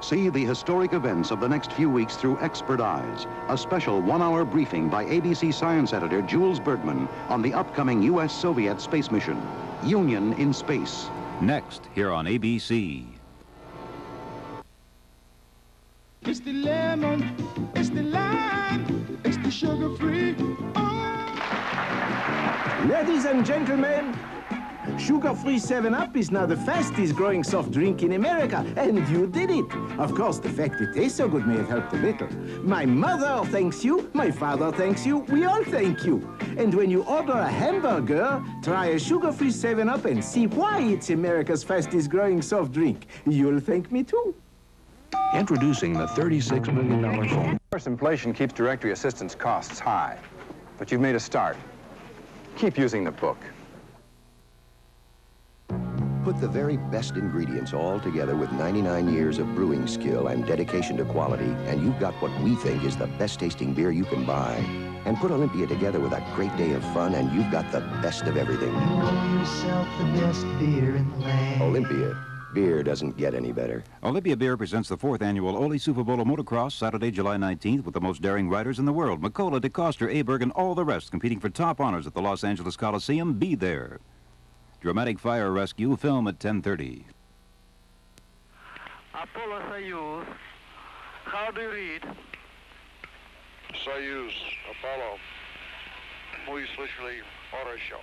See the historic events of the next few weeks through expert eyes. A special one-hour briefing by ABC science editor Jules Bergman on the upcoming U.S.-Soviet space mission, Union in Space. Next, here on ABC. It's the lemon, it's the lime, it's the sugar-free. Oh. Ladies and gentlemen, sugar-free 7-Up is now the fastest growing soft drink in America, and you did it. Of course, the fact it tastes so good may have helped a little. My mother thanks you, my father thanks you, we all thank you. And when you order a hamburger, try a sugar-free 7-Up and see why it's America's fastest growing soft drink. You'll thank me too. Introducing the $36 million phone. Of course, inflation keeps directory assistance costs high, but you've made a start. Keep using the book. Put the very best ingredients all together with 99 years of brewing skill and dedication to quality, and you've got what we think is the best tasting beer you can buy. And put Olympia together with a great day of fun, and you've got the best of everything. You owe yourself the best beer in the land. Olympia. Beer doesn't get any better. Olympia Beer presents the 4th annual Ole Super Bowl Motocross, Saturday, July 19th, with the most daring riders in the world. McCullough, DeCoster, Aberg, and all the rest competing for top honors at the Los Angeles Coliseum. Be there. Dramatic fire rescue film at 10:30. Apollo Soyuz. How do you read? Soyuz, Apollo. Muy слышали, хорошо.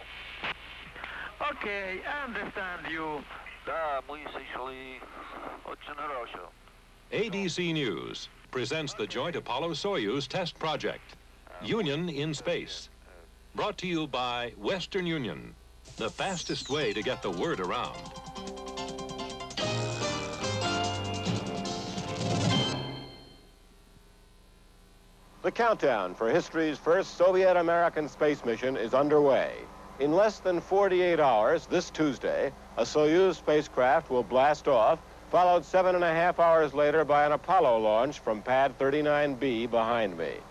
Okay, I understand you. Да, muy слышали, очень хорошо. ABC News presents the joint Apollo-Soyuz test project, Union in Space. Brought to you by Western Union, the fastest way to get the word around. The countdown for history's first Soviet-American space mission is underway. In less than 48 hours, this Tuesday, a Soyuz spacecraft will blast off, followed 7.5 hours later by an Apollo launch from Pad 39B behind me.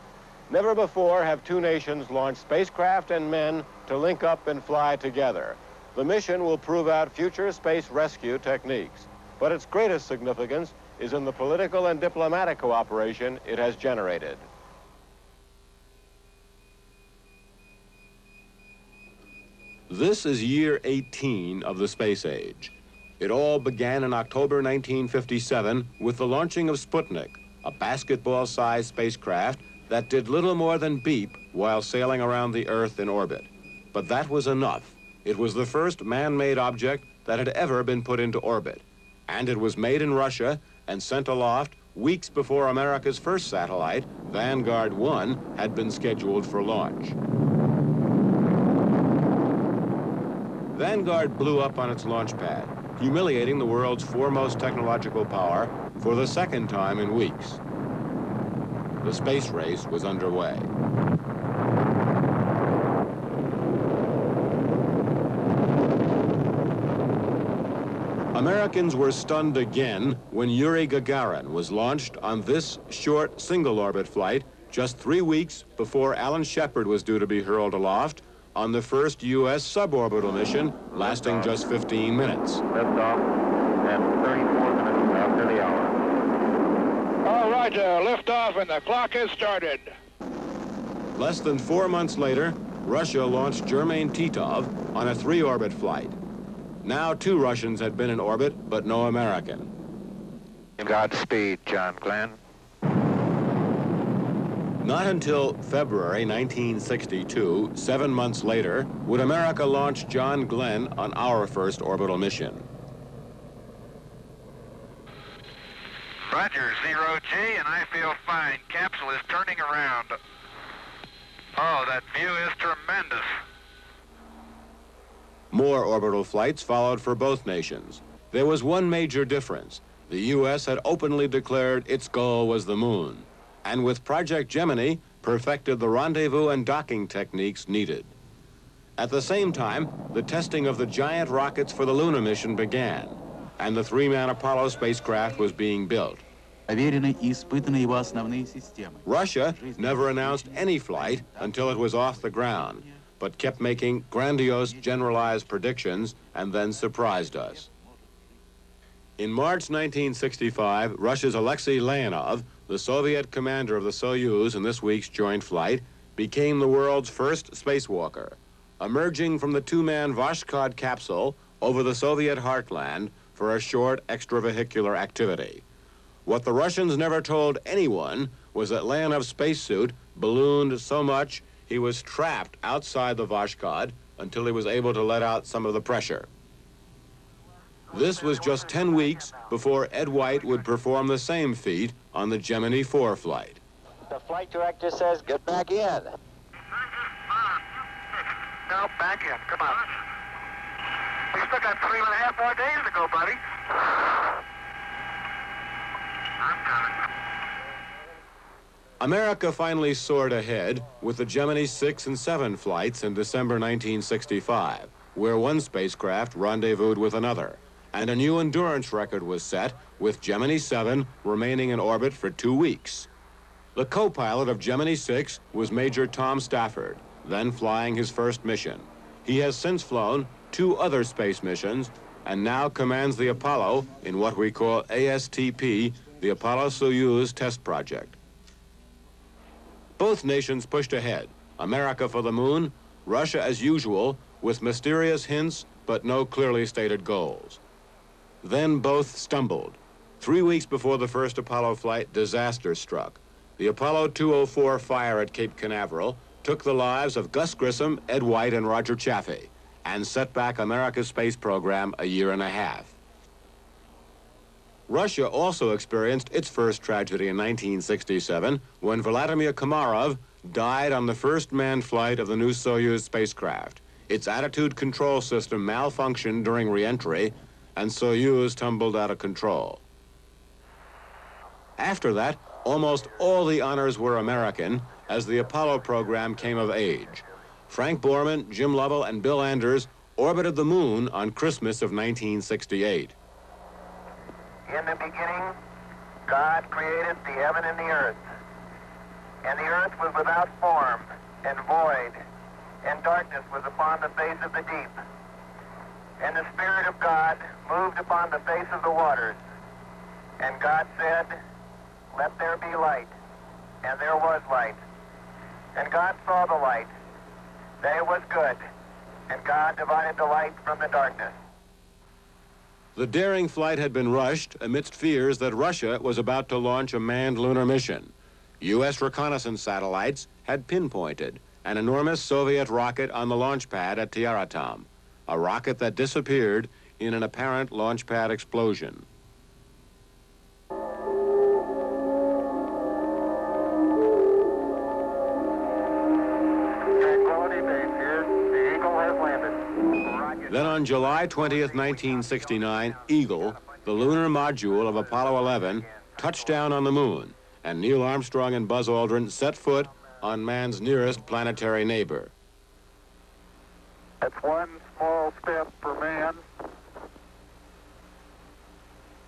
Never before have two nations launched spacecraft and men to link up and fly together. The mission will prove out future space rescue techniques, but its greatest significance is in the political and diplomatic cooperation it has generated. This is year 18 of the space age. It all began in October 1957 with the launching of Sputnik, a basketball-sized spacecraft that did little more than beep while sailing around the Earth in orbit. But that was enough. It was the first man-made object that had ever been put into orbit. And it was made in Russia and sent aloft weeks before America's first satellite, Vanguard 1, had been scheduled for launch. Vanguard blew up on its launch pad, humiliating the world's foremost technological power for the second time in weeks. The space race was underway. Americans were stunned again when Yuri Gagarin was launched on this short single-orbit flight just 3 weeks before Alan Shepard was due to be hurled aloft on the first U.S. suborbital mission, lasting just 15 minutes. Liftoff at 34 minutes after the hour. All right, liftoff and the clock has started. Less than 4 months later, Russia launched Germain Titov on a 3-orbit flight. Now 2 Russians had been in orbit, but no American. Godspeed, John Glenn. Not until February 1962, 7 months later, would America launch John Glenn on our first orbital mission. Roger, 0G, and I feel fine. Capsule is turning around. Oh, that view is tremendous. More orbital flights followed for both nations. There was one major difference. The U.S. had openly declared its goal was the moon, and with Project Gemini, perfected the rendezvous and docking techniques needed. At the same time, the testing of the giant rockets for the lunar mission began, and the three-man Apollo spacecraft was being built. Russia never announced any flight until it was off the ground, but kept making grandiose generalized predictions and then surprised us. In March 1965, Russia's Alexei Leonov, the Soviet commander of the Soyuz in this week's joint flight, became the world's first spacewalker, emerging from the two-man Voskhod capsule over the Soviet heartland for a short extravehicular activity. What the Russians never told anyone was that Leonov's spacesuit ballooned so much he was trapped outside the Voskhod until he was able to let out some of the pressure. This was just 10 weeks before Ed White would perform the same feat on the Gemini 4 flight. The flight director says, get back in. No, back in. Come on. We still got 3.5 more days to go, buddy. I'm coming. America finally soared ahead with the Gemini 6 and 7 flights in December 1965, where one spacecraft rendezvoused with another, and a new endurance record was set with Gemini 7 remaining in orbit for 2 weeks. The co-pilot of Gemini 6 was Major Tom Stafford, then flying his first mission. He has since flown 2 other space missions and now commands the Apollo in what we call ASTP, the Apollo-Soyuz Test Project. Both nations pushed ahead, America for the moon, Russia as usual, with mysterious hints but no clearly stated goals. Then both stumbled. 3 weeks before the first Apollo flight, disaster struck. The Apollo 204 fire at Cape Canaveral took the lives of Gus Grissom, Ed White, and Roger Chaffee, and set back America's space program a year and a half. Russia also experienced its first tragedy in 1967 when Vladimir Komarov died on the first manned flight of the new Soyuz spacecraft. Its attitude control system malfunctioned during re-entry, and Soyuz tumbled out of control. After that, almost all the honors were American as the Apollo program came of age. Frank Borman, Jim Lovell, and Bill Anders orbited the moon on Christmas of 1968. In the beginning, God created the heaven and the earth. And the earth was without form and void, and darkness was upon the face of the deep. And the Spirit of God moved upon the face of the waters. And God said, let there be light. And there was light. And God saw the light, that it was good. And God divided the light from the darkness. The daring flight had been rushed amidst fears that Russia was about to launch a manned lunar mission. U.S. reconnaissance satellites had pinpointed an enormous Soviet rocket on the launch pad at Tyuratam, a rocket that disappeared in an apparent launch pad explosion. Tranquility Base here. The Eagle has landed. Roger. Then on July 20th, 1969, Eagle, the lunar module of Apollo 11, touched down on the moon, and Neil Armstrong and Buzz Aldrin set foot on man's nearest planetary neighbor. That's one small step for man,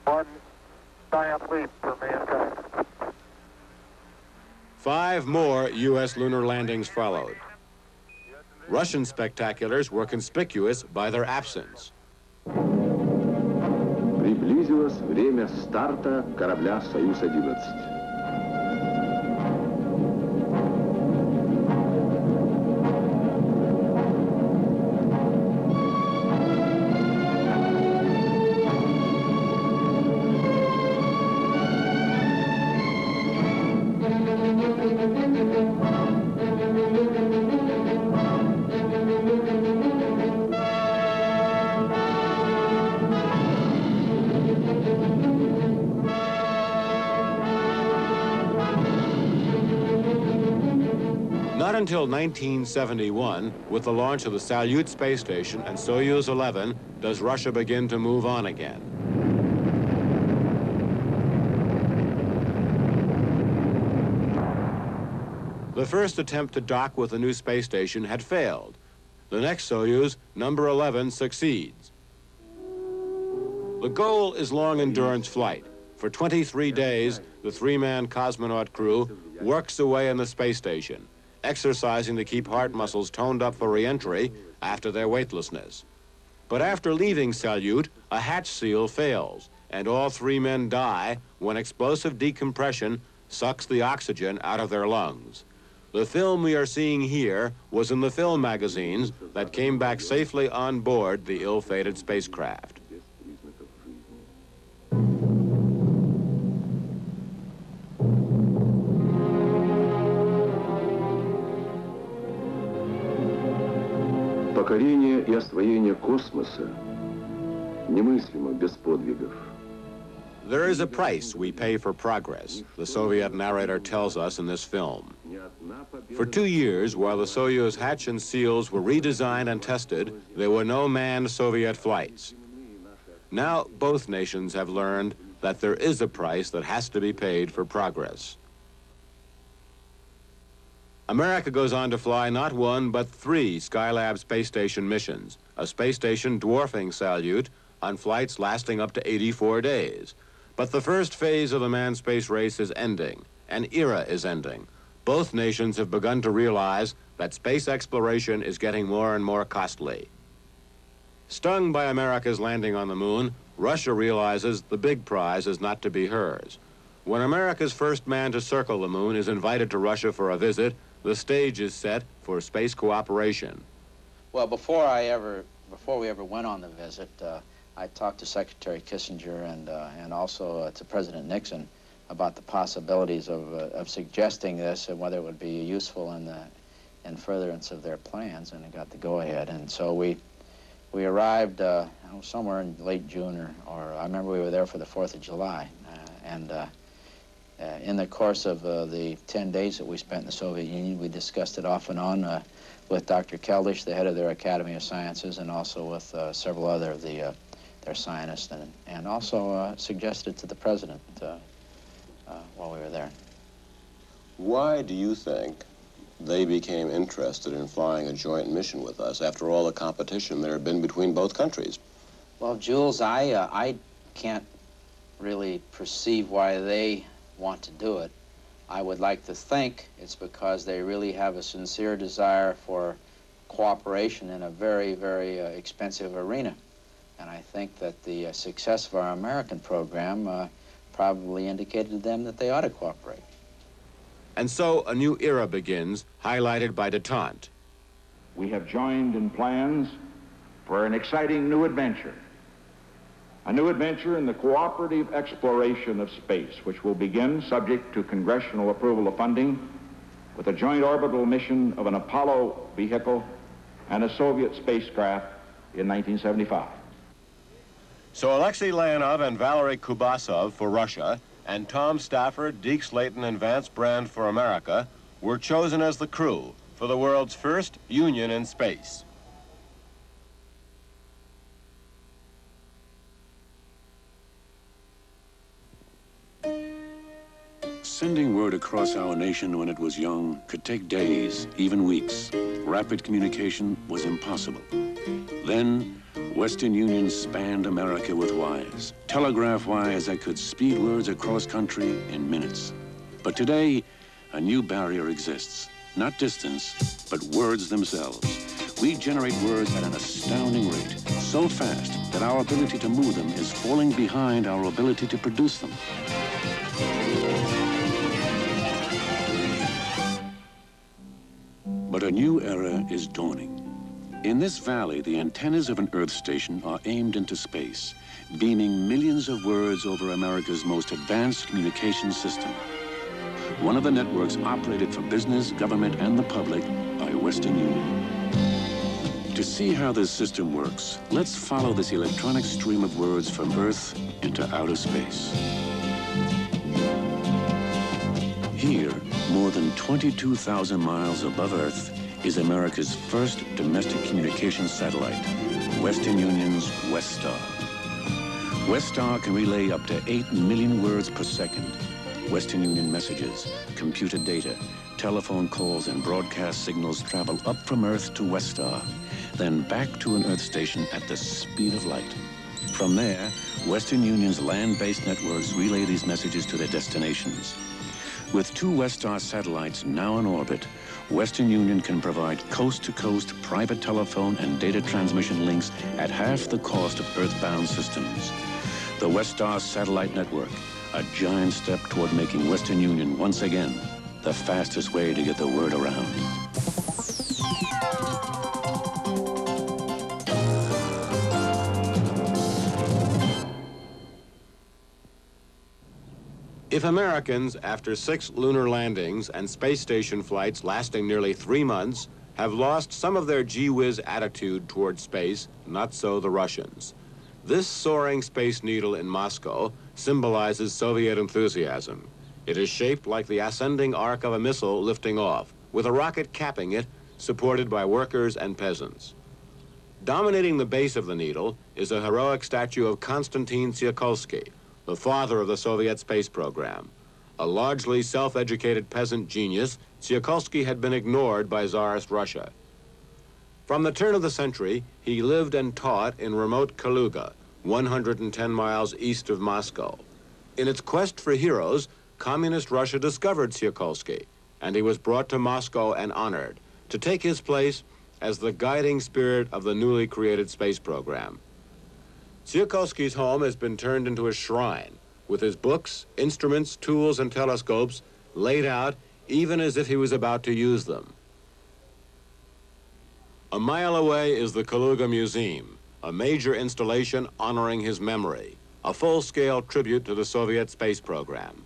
one giant leap for mankind. 5 more U.S. lunar landings followed. Russian spectaculars were conspicuous by their absence. Приблизилось время старта корабля «Союз-11». Not until 1971, with the launch of the Salyut space station and Soyuz 11, does Russia begin to move on again. The first attempt to dock with the new space station had failed. The next Soyuz, number 11, succeeds. The goal is long-endurance flight. For 23 days, the three-man cosmonaut crew works away in the space station, exercising to keep heart muscles toned up for re-entry after their weightlessness. But after leaving Salyut, a hatch seal fails, and all three men die when explosive decompression sucks the oxygen out of their lungs. The film we are seeing here was in the film magazines that came back safely on board the ill-fated spacecraft. Покорение и освоение космоса немыслимо без подвигов. There is a price we pay for progress, the Soviet narrator tells us in this film. For 2 years, while the Soyuz hatch and seals were redesigned and tested, there were no manned Soviet flights. Now, both nations have learned that there is a price that has to be paid for progress. America goes on to fly not one, but 3 Skylab space station missions, a space station dwarfing Salyut on flights lasting up to 84 days. But the first phase of the manned space race is ending. An era is ending. Both nations have begun to realize that space exploration is getting more and more costly. Stung by America's landing on the moon, Russia realizes the big prize is not to be hers. When America's first man to circle the moon is invited to Russia for a visit, the stage is set for space cooperation. Well, before we ever went on the visit, I talked to Secretary Kissinger and also to President Nixon about the possibilities of suggesting this and whether it would be useful in furtherance of their plans, and I got the go-ahead. And so we arrived somewhere in late June, or I remember we were there for the 4th of July. In the course of the 10 days that we spent in the Soviet Union, we discussed it off and on with Dr. Keldysh, the head of their Academy of Sciences, and also with several other of their scientists, and also suggested it to the president while we were there. Why do you think they became interested in flying a joint mission with us after all the competition there had been between both countries? Well, Jules, I can't really perceive why they want to do it. I would like to think it's because they really have a sincere desire for cooperation in a very, very expensive arena. And I think that the success of our American program probably indicated to them that they ought to cooperate. And so a new era begins, highlighted by detente. We have joined in plans for an exciting new adventure. A new adventure in the cooperative exploration of space, which will begin, subject to congressional approval of funding, with a joint orbital mission of an Apollo vehicle and a Soviet spacecraft in 1975. So Alexei Leonov and Valery Kubasov for Russia, and Tom Stafford, Deke Slayton, and Vance Brand for America were chosen as the crew for the world's first union in space. Sending word across our nation when it was young could take days, even weeks. Rapid communication was impossible. Then, Western Union spanned America with wires, telegraph wires that could speed words across country in minutes. But today, a new barrier exists. Not distance, but words themselves. We generate words at an astounding rate, so fast that our ability to move them is falling behind our ability to produce them. But a new era is dawning. In this valley, the antennas of an Earth station are aimed into space, beaming millions of words over America's most advanced communication system. One of the networks operated for business, government, and the public by Western Union. To see how this system works, let's follow this electronic stream of words from Earth into outer space. Here, more than 22,000 miles above Earth, is America's first domestic communications satellite, Western Union's WestStar. WestStar can relay up to 8 million words per second. Western Union messages, computer data, telephone calls, and broadcast signals travel up from Earth to West Star, then back to an Earth station at the speed of light. From there, Western Union's land-based networks relay these messages to their destinations. With 2 West Star satellites now in orbit, Western Union can provide coast-to-coast private telephone and data transmission links at half the cost of earthbound systems. The West Star satellite network, a giant step toward making Western Union once again the fastest way to get the word around. If Americans, after 6 lunar landings and space station flights lasting nearly 3 months, have lost some of their gee-whiz attitude toward space, not so the Russians. This soaring space needle in Moscow symbolizes Soviet enthusiasm. It is shaped like the ascending arc of a missile lifting off, with a rocket capping it, supported by workers and peasants. Dominating the base of the needle is a heroic statue of Konstantin Tsiolkovsky, the father of the Soviet space program. A largely self-educated peasant genius, Tsiolkovsky had been ignored by Tsarist Russia. From the turn of the century, he lived and taught in remote Kaluga, 110 miles east of Moscow. In its quest for heroes, Communist Russia discovered Tsiolkovsky, and he was brought to Moscow and honored to take his place as the guiding spirit of the newly created space program. Tsiolkovsky's home has been turned into a shrine, with his books, instruments, tools, and telescopes laid out even as if he was about to use them. A mile away is the Kaluga Museum, a major installation honoring his memory, a full-scale tribute to the Soviet space program.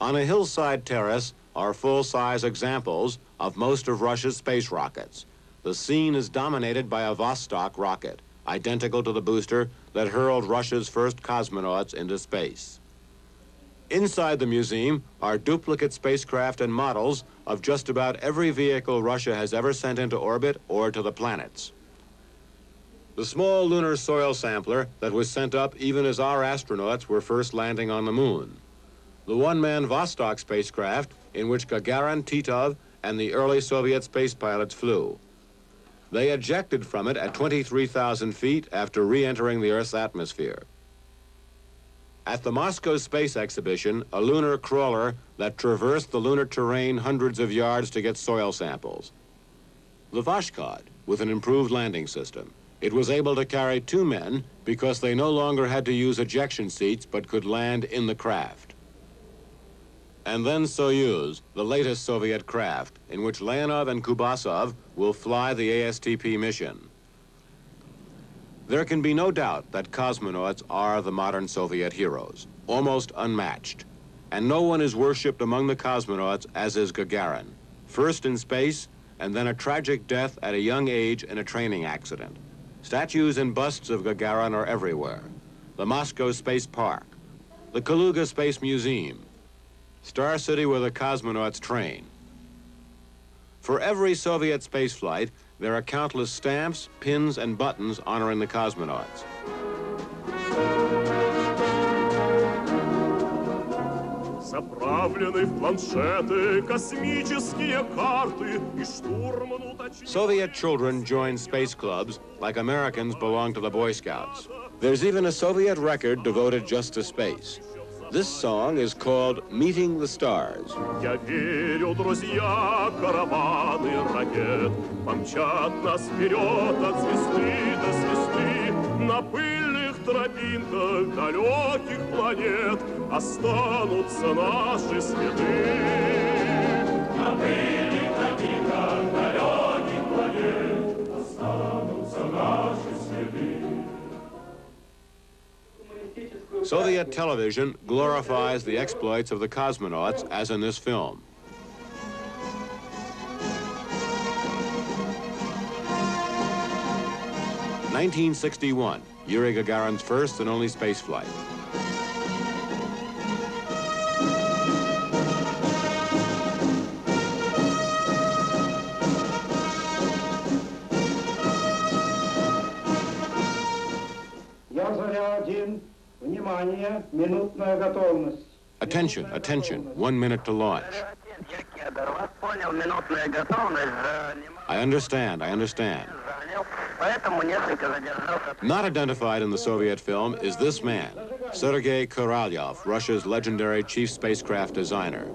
On a hillside terrace are full-size examples of most of Russia's space rockets. The scene is dominated by a Vostok rocket, identical to the booster that hurled Russia's first cosmonauts into space. Inside the museum are duplicate spacecraft and models of just about every vehicle Russia has ever sent into orbit or to the planets. The small lunar soil sampler that was sent up even as our astronauts were first landing on the moon. The one-man Vostok spacecraft in which Gagarin, Titov, and the early Soviet space pilots flew. They ejected from it at 23,000 feet after re-entering the Earth's atmosphere. At the Moscow Space Exhibition, a lunar crawler that traversed the lunar terrain hundreds of yards to get soil samples. The Vashkod, with an improved landing system. It was able to carry 2 men because they no longer had to use ejection seats but could land in the craft. And then Soyuz, the latest Soviet craft, in which Leonov and Kubasov will fly the ASTP mission. There can be no doubt that cosmonauts are the modern Soviet heroes, almost unmatched. And no one is worshipped among the cosmonauts as is Gagarin, first in space and then a tragic death at a young age in a training accident. Statues and busts of Gagarin are everywhere. The Moscow Space Park, the Kaluga Space Museum, Star City where the cosmonauts train. For every Soviet spaceflight, there are countless stamps, pins, and buttons honoring the cosmonauts. Soviet children join space clubs like Americans belong to the Boy Scouts. There's even a Soviet record devoted just to space. This song is called Meeting the Stars. Я верю, друзья, караваны ракет помчат нас вперед от звезды до звезды. На пыльных тропинках далеких планет останутся наши следы. На пыльных тропинках далеких планет останутся наши следы. Soviet television glorifies the exploits of the cosmonauts, as in this film. (1961), Yuri Gagarin's first and only spaceflight. Я Заря-1. Внимание, минутная готовность. Attention, attention, 1 minute to launch. I understand. Not identified in the Soviet film is this man, Sergei Korolev, Russia's legendary chief spacecraft designer,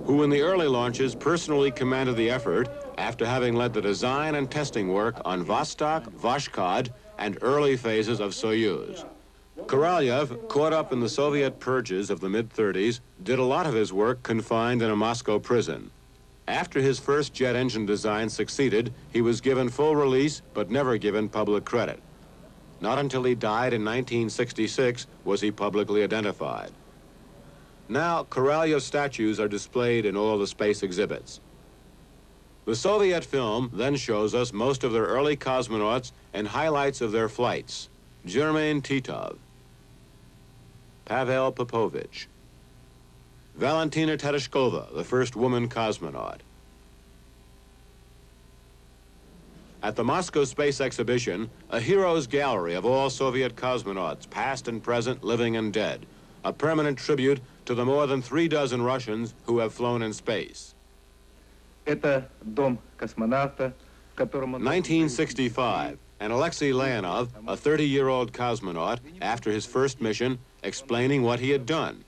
who in the early launches personally commanded the effort after having led the design and testing work on Vostok, Vashkod, and early phases of Soyuz. Korolev, caught up in the Soviet purges of the mid-30s, did a lot of his work confined in a Moscow prison. After his first jet engine design succeeded, he was given full release but never given public credit. Not until he died in 1966 was he publicly identified. Now, Korolev's statues are displayed in all the space exhibits. The Soviet film then shows us most of their early cosmonauts and highlights of their flights. Germain Titov, Pavel Popovich, Valentina Tereshkova, the first woman cosmonaut. At the Moscow Space Exhibition, a heroes gallery of all Soviet cosmonauts, past and present, living and dead, a permanent tribute to the more than 36 Russians who have flown in space. 1965, and Alexei Leonov, a 30-year-old cosmonaut, after his first mission, explaining what he had done.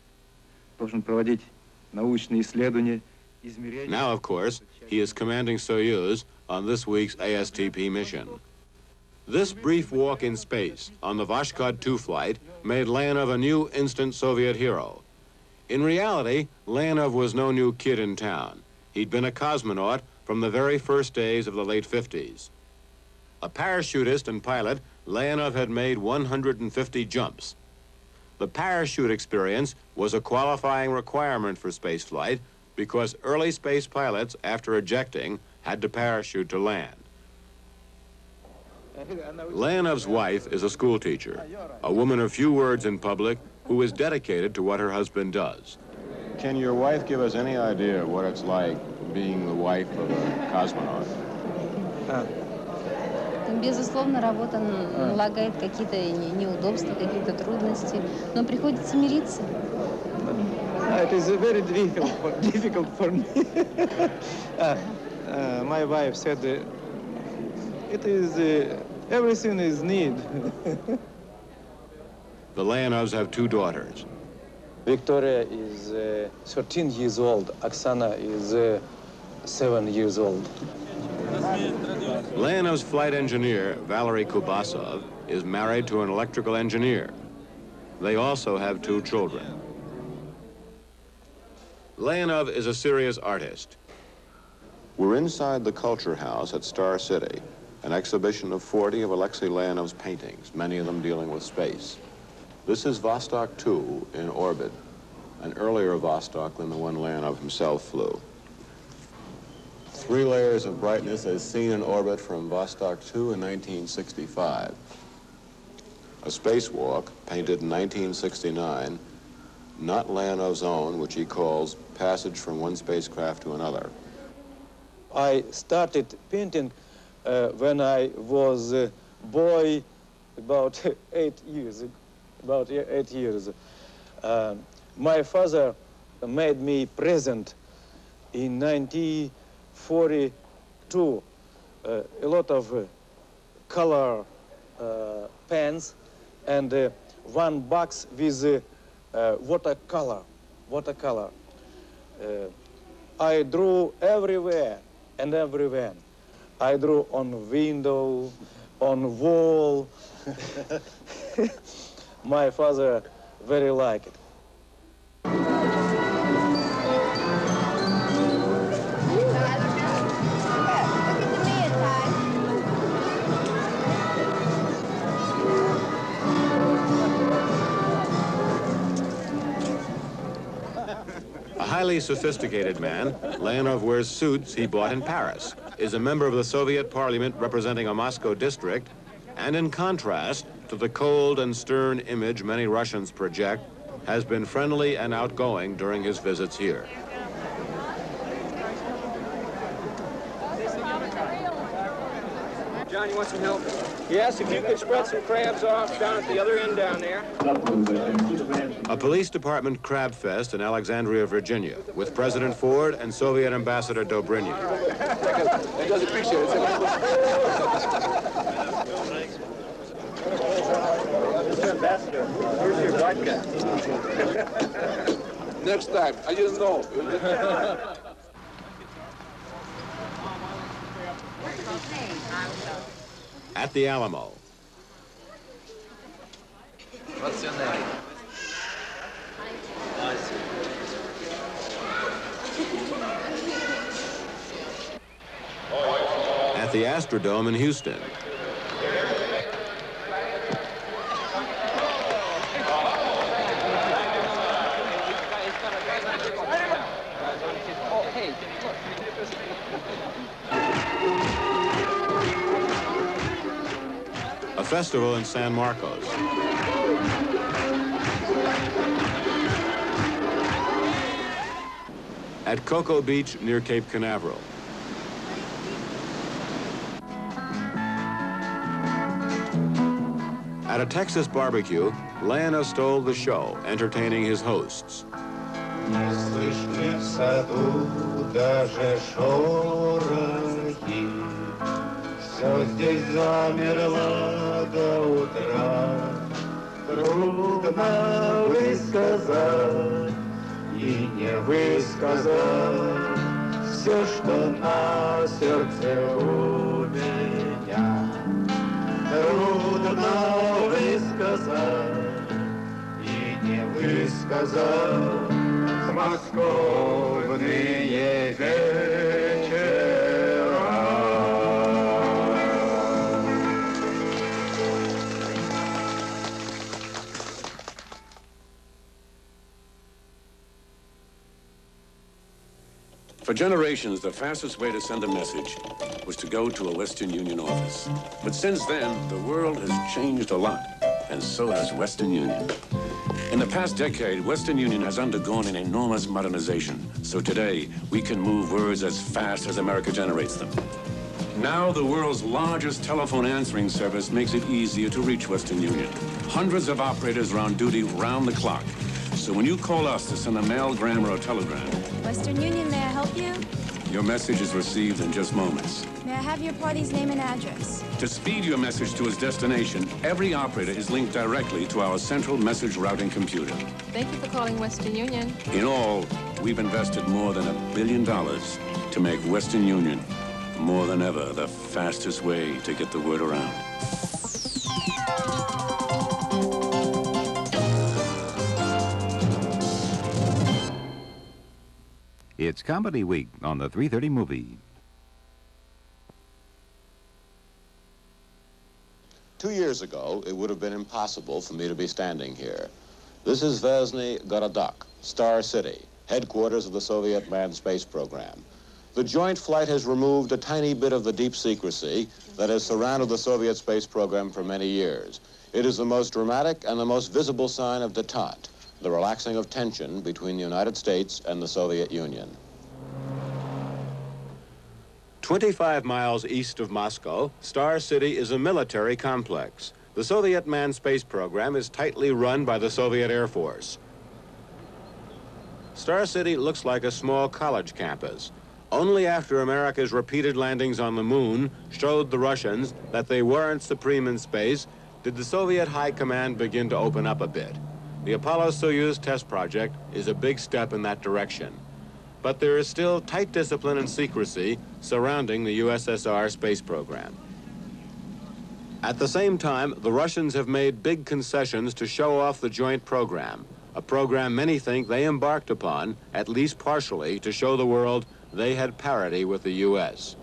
Now, of course, he is commanding Soyuz on this week's ASTP mission. This brief walk in space on the Vashkod 2 flight made Leonov a new instant Soviet hero. In reality, Leonov was no new kid in town. He'd been a cosmonaut from the very first days of the late 50s. A parachutist and pilot, Leonov had made 150 jumps. The parachute experience was a qualifying requirement for spaceflight because early space pilots, after ejecting, had to parachute to land. Leonov's wife is a school teacher, a woman of few words in public who is dedicated to what her husband does. Can your wife give us any idea what it's like being the wife of a cosmonaut? Безусловно, работа налагает какие-то неудобства, какие-то трудности, но приходится мириться. It is very difficult for me. My wife said, it is, everything is need. The Leonovs have 2 daughters. Victoria is 13 years old. Oksana is 7 years old. Leonov's flight engineer, Valery Kubasov, is married to an electrical engineer. They also have 2 children. Leonov is a serious artist. We're inside the Culture House at Star City, an exhibition of 40 of Alexei Leonov's paintings, many of them dealing with space. This is Vostok 2 in orbit, an earlier Vostok than the one Leonov himself flew. 3 layers of brightness as seen in orbit from Vostok 2 in 1965. A spacewalk painted in 1969, not Leonov's own, which he calls Passage from One Spacecraft to Another. I started painting when I was a boy, about 8 years. My father made me present in 1942 a lot of color pens and 1 box with watercolor. I drew everywhere and everywhere. I drew on window, on wall. My father very liked it. A highly sophisticated man, Leonov wears suits he bought in Paris, is a member of the Soviet parliament representing a Moscow district, and in contrast to the cold and stern image many Russians project, has been friendly and outgoing during his visits here. John, you want some help? Yes, if you could spread some crabs off down at the other end down there. A police department crab fest in Alexandria, Virginia, with President Ford and Soviet Ambassador Dobrynin. Mr. Ambassador, here's your vodka. Next time, I just know. At the Alamo. What's your name? At the Astrodome in Houston. A festival in San Marcos. At Cocoa Beach near Cape Canaveral. At a Texas barbecue, Lana stole the show, entertaining his hosts. Не слышны в саду даже шорохи. Все здесь замерло до утра. Трудно высказать и не высказать все, что на сердце у меня. Трудно высказать и не высказать московные вечера. For generations, the fastest way to send a message was to go to a Western Union office. But since then, the world has changed a lot, and so has Western Union. In the past decade, Western Union has undergone an enormous modernization. So today, we can move words as fast as America generates them. Now, the world's largest telephone answering service makes it easier to reach Western Union. Hundreds of operators are on duty round the clock. So when you call us to send a mail, gram, or a telegram, Western Union, may I help you? your message is received in just moments. May I have your party's name and address? To speed your message to its destination, every operator is linked directly to our central message routing computer. Thank you for calling Western Union. In all, we've invested more than $1 billion to make Western Union more than ever the fastest way to get the word around. It's Comedy Week on the 3:30 movie. 2 years ago, it would have been impossible for me to be standing here. This is Vesny Gorodok, Star City, headquarters of the Soviet manned space program. The joint flight has removed a tiny bit of the deep secrecy that has surrounded the Soviet space program for many years. It is the most dramatic and the most visible sign of détente, the relaxing of tension between the United States and the Soviet Union. 25 miles east of Moscow, Star City is a military complex. The Soviet manned space program is tightly run by the Soviet Air Force. Star City looks like a small college campus. Only after America's repeated landings on the moon showed the Russians that they weren't supreme in space did the Soviet High Command begin to open up a bit. The Apollo-Soyuz test project is a big step in that direction. But there is still tight discipline and secrecy surrounding the USSR space program. At the same time, the Russians have made big concessions to show off the joint program, a program many think they embarked upon, at least partially, to show the world they had parity with the U.S.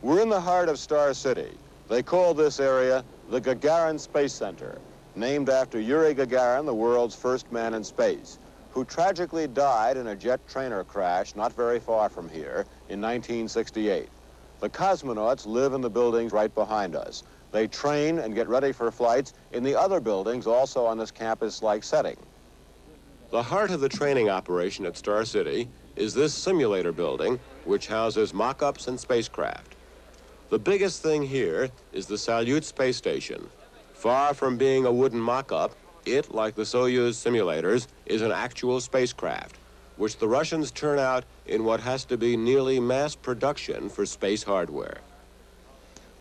We're in the heart of Star City. They call this area the Gagarin Space Center, named after Yuri Gagarin, the world's first man in space, who tragically died in a jet trainer crash not very far from here in 1968. The cosmonauts live in the buildings right behind us. They train and get ready for flights in the other buildings also on this campus-like setting. The heart of the training operation at Star City is this simulator building, which houses mock-ups and spacecraft. The biggest thing here is the Salyut space station. Far from being a wooden mock-up, it, like the Soyuz simulators, is an actual spacecraft, which the Russians turn out in what has to be nearly mass production for space hardware.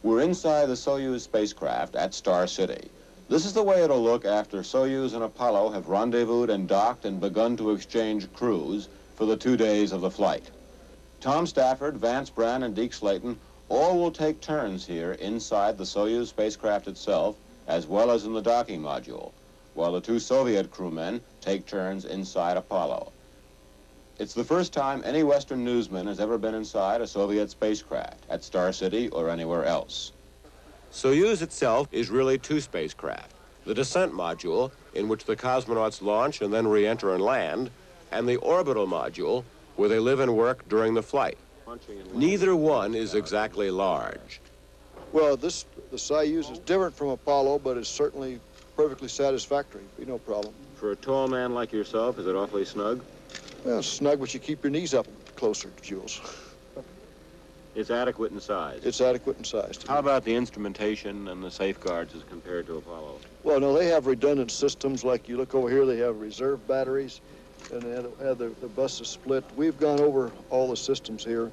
We're inside the Soyuz spacecraft at Star City. This is the way it'll look after Soyuz and Apollo have rendezvoused and docked and begun to exchange crews for the 2 days of the flight. Tom Stafford, Vance Brand, and Deke Slayton all will take turns here inside the Soyuz spacecraft itself, as well as in the docking module, while the 2 Soviet crewmen take turns inside Apollo. It's the first time any Western newsman has ever been inside a Soviet spacecraft, at Star City or anywhere else. Soyuz itself is really 2 spacecraft. The descent module, in which the cosmonauts launch and then re-enter and land, and the orbital module, where they live and work during the flight. Neither one is exactly large. Well, the Soyuz is different from Apollo, but it's certainly perfectly satisfactory. Be no problem. For a tall man like yourself, is it awfully snug? Well, it's snug, but you keep your knees up closer, Jules. It's adequate in size. It's adequate in size. How about the instrumentation and the safeguards as compared to Apollo? Well, no, they have redundant systems. Like you look over here, they have reserve batteries, and they have the buses split. We've gone over all the systems here,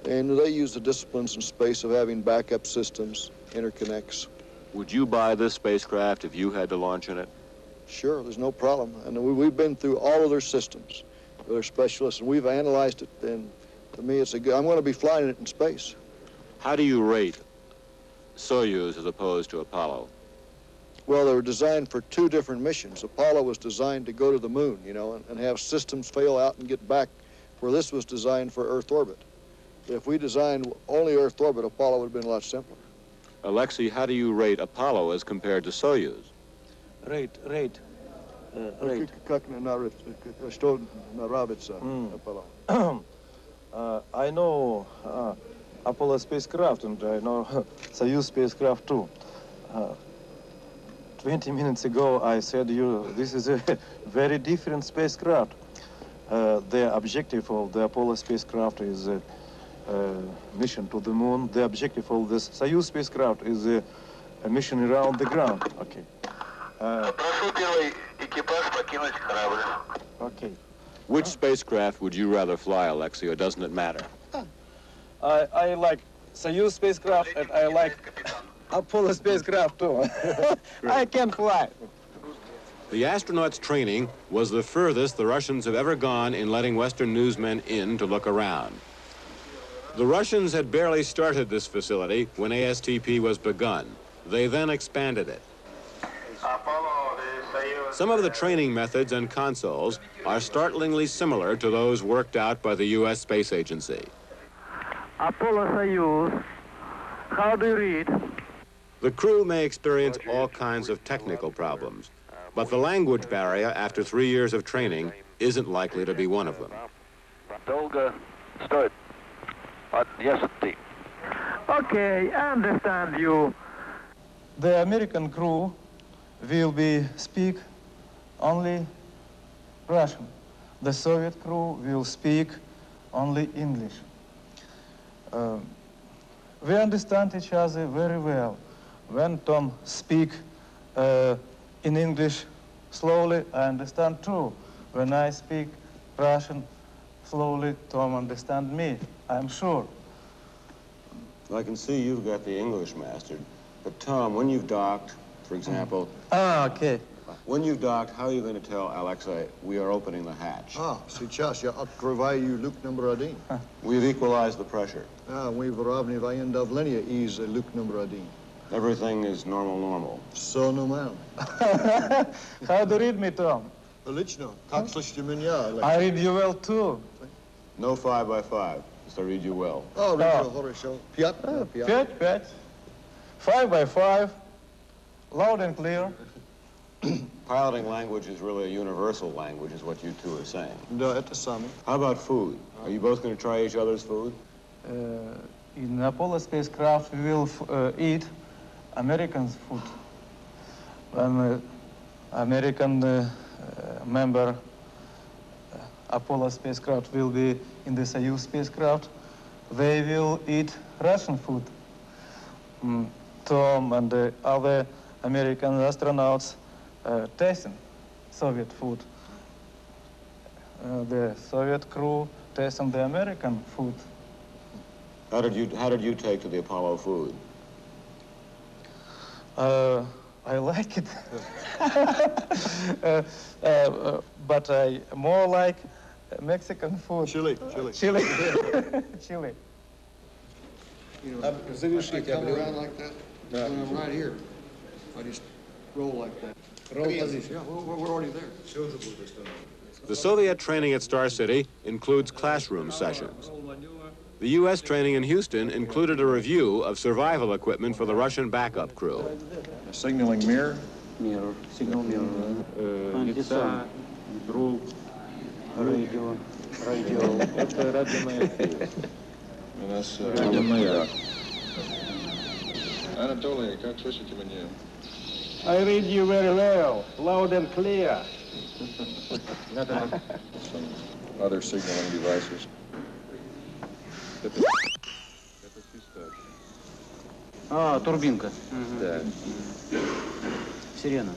and they use the disciplines in space of having backup systems, interconnects. Would you buy this spacecraft if you had to launch in it? Sure, there's no problem. And we've been through all of their systems. They're specialists, and we've analyzed it, and to me, it's a good. I'm going to be flying it in space. How do you rate Soyuz as opposed to Apollo? Well, they were designed for 2 different missions. Apollo was designed to go to the moon, you know, and have systems fail out and get back, where this was designed for Earth orbit. If we designed only Earth orbit, Apollo would have been a lot simpler. Alexei, how do you rate Apollo as compared to Soyuz? Rate. Apollo. I know Apollo spacecraft, and I know Soyuz spacecraft too. 20 minutes ago, I said this is a very different spacecraft. The objective of the Apollo spacecraft is a mission to the moon. The objective of this Soyuz spacecraft is a mission around the ground. Okay. Okay. Which spacecraft would you rather fly, Alexei, or doesn't it matter? I like Soyuz spacecraft, and I like Apollo spacecraft too. I can fly. The astronauts' training was the furthest the Russians have ever gone in letting Western newsmen in to look around. The Russians had barely started this facility when ASTP was begun. They then expanded it. Some of the training methods and consoles are startlingly similar to those worked out by the U.S. Space Agency. Apollo Soyuz, how do you read? The crew may experience all kinds of technical problems, but the language barrier after 3 years of training isn't likely to be one of them. Долго стоит. Okay, I understand you. The American crew will speak only Russian. The Soviet crew will speak only English. We understand each other very well. When Tom speaks in English slowly, I understand too. When I speak Russian slowly, Tom understands me, I'm sure. I can see you've got the English mastered. But Tom, when you've docked, for example... Okay. When you've docked, how are you going to tell Alexei we are opening the hatch? Сейчас я открываю люк номер 1. We've equalized the pressure. Мы выравниваем давление из люк номер 1. Everything is normal. Все нормально. How do you read me, Tom? Отлично. Как слышите меня? I read you well, too. No 5 by 5. So I read you well. Хорошо. 5. 5 by 5. Loud and clear. Piloting language is really a universal language, is what you two are saying. Да, это самое. How about food? Are you both going to try each other's food? In Apollo spacecraft, we will eat American food. When American member Apollo spacecraft will be in the Soyuz spacecraft, they will eat Russian food. Tom and the other American astronauts tasting Soviet food. The Soviet crew tasting the American food. How did you take to the Apollo food? I like it, but I more like Mexican food. Chili. Chili. You know, if I come around like that, when I'm right here, I just roll like that. Roll position. Yeah, we're already there. The Soviet training at Star City includes classroom sessions. The U.S. training in Houston included a review of survival equipment for the Russian backup crew. A signaling mirror. Mirror. Signal mirror. Лица, друг, радио. Это радиомаяк. У нас радиомаяк. Anatoly, как слышите меня? I read you very well, loud and clear. Some other signaling devices. А, турбинка. Да. Сирена.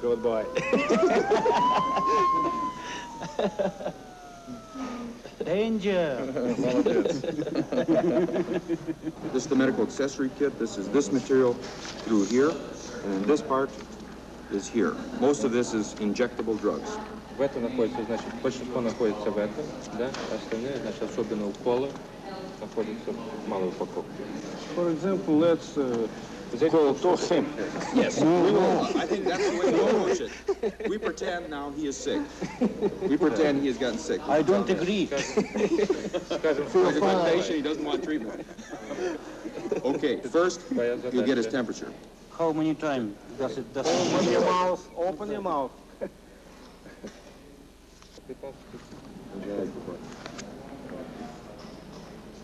Good boy. Danger. This is the medical accessory kit. This is this material through here, and this part is here. Most of this is injectable drugs. В этом находится, значит, большинство находится в этом, да, остальные, значит, особенно уколы, находятся в малой упаковке. For example, let's go to him. Yes, we will. I think that's the way we approach it. We pretend now he is sick. We pretend he has gotten sick. I don't agree. Like a patient, he doesn't want treatment. Okay, first, you'll get his temperature. How many times does it? Open your mouth. Open your mouth.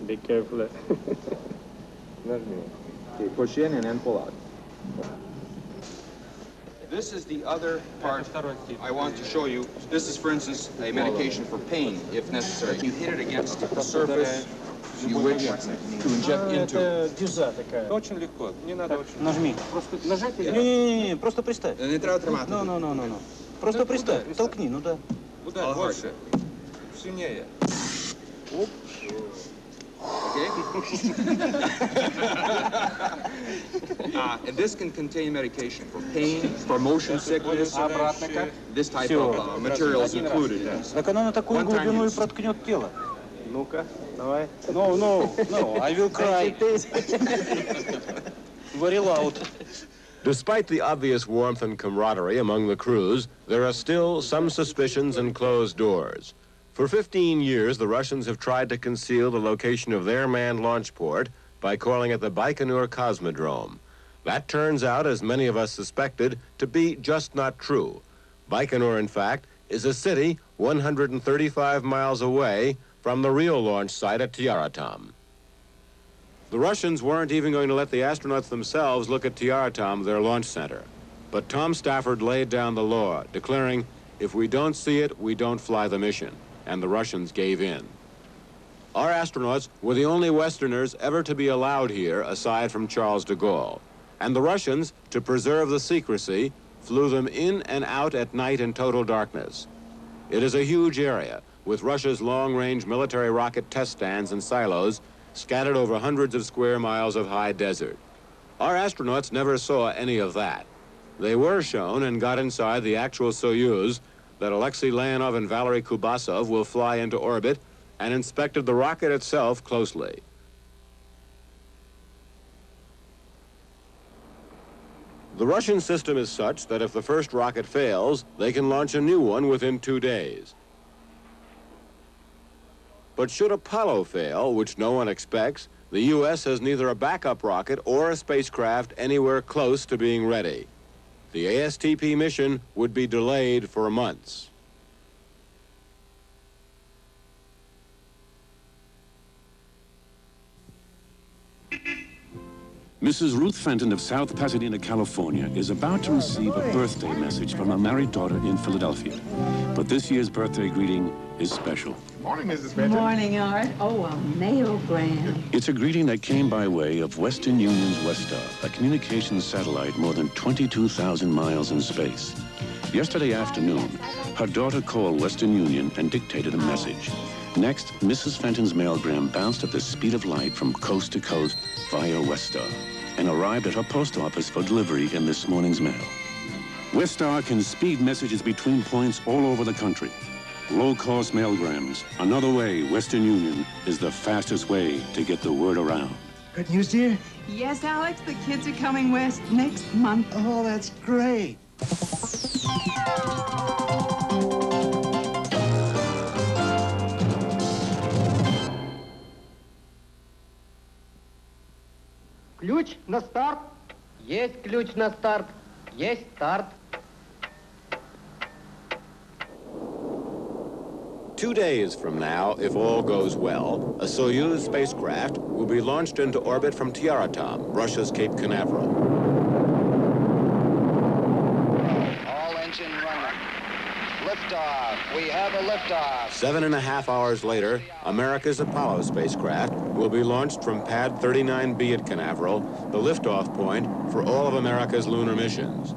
Be careful. Okay, push in and then pull out. This is the other part I want to show you. This is, for instance, a medication for pain, if necessary. You hit it against the surface you wish to inject into. Очень легко, не надо очень. Нажми. Просто нажать или... Не, просто приставь. Не треба тримати. No. Просто приставь, толкни, ну да. Удар больше, сильнее. Оп. Okay? And this can contain medication for pain, for motion sickness. This type of material is included. Так она на такую глубину и проткнет тело. Ну-ка, давай. No, I will cry. Very loud. Despite the obvious warmth and camaraderie among the crews, there are still some suspicions and closed doors. For 15 years, the Russians have tried to conceal the location of their manned launch port by calling it the Baikonur Cosmodrome. That turns out, as many of us suspected, to be just not true. Baikonur, in fact, is a city 135 miles away from the real launch site at Tyuratam. The Russians weren't even going to let the astronauts themselves look at Tyuratam, their launch center. But Tom Stafford laid down the law, declaring, if we don't see it, we don't fly the mission. And the Russians gave in. Our astronauts were the only Westerners ever to be allowed here, aside from Charles de Gaulle. And the Russians, to preserve the secrecy, flew them in and out at night in total darkness. It is a huge area, with Russia's long-range military rocket test stands and silos scattered over hundreds of square miles of high desert. Our astronauts never saw any of that. They were shown and got inside the actual Soyuz that Alexei Leonov and Valery Kubasov will fly into orbit, and inspected the rocket itself closely. The Russian system is such that if the first rocket fails, they can launch a new one within 2 days. But should Apollo fail, which no one expects, the U.S. has neither a backup rocket or a spacecraft anywhere close to being ready. The ASTP mission would be delayed for months. Mrs. Ruth Fenton of South Pasadena, California, is about to receive a birthday message from her married daughter in Philadelphia. But this year's birthday greeting is special. Morning, Mrs. Fenton. Morning, Art. Oh, a mailgram. It's a greeting that came by way of Western Union's Westar, a communications satellite more than 22,000 miles in space. Yesterday afternoon, her daughter called Western Union and dictated a message. Next, Mrs. Fenton's mailgram bounced at the speed of light from coast to coast via Westar and arrived at her post office for delivery in this morning's mail. Westar can speed messages between points all over the country. Low-cost mailgrams. Another way, Western Union is the fastest way to get the word around. Good news, dear? Yes, Alex, the kids are coming west next month. Oh, that's great. Ключ на старт. Есть ключ на старт. Есть старт. 2 days from now, if all goes well, a Soyuz spacecraft will be launched into orbit from Tyuratam, Russia's Cape Canaveral. All engine running. Liftoff. We have a liftoff. 7.5 hours later, America's Apollo spacecraft will be launched from Pad 39B at Canaveral, the liftoff point for all of America's lunar missions.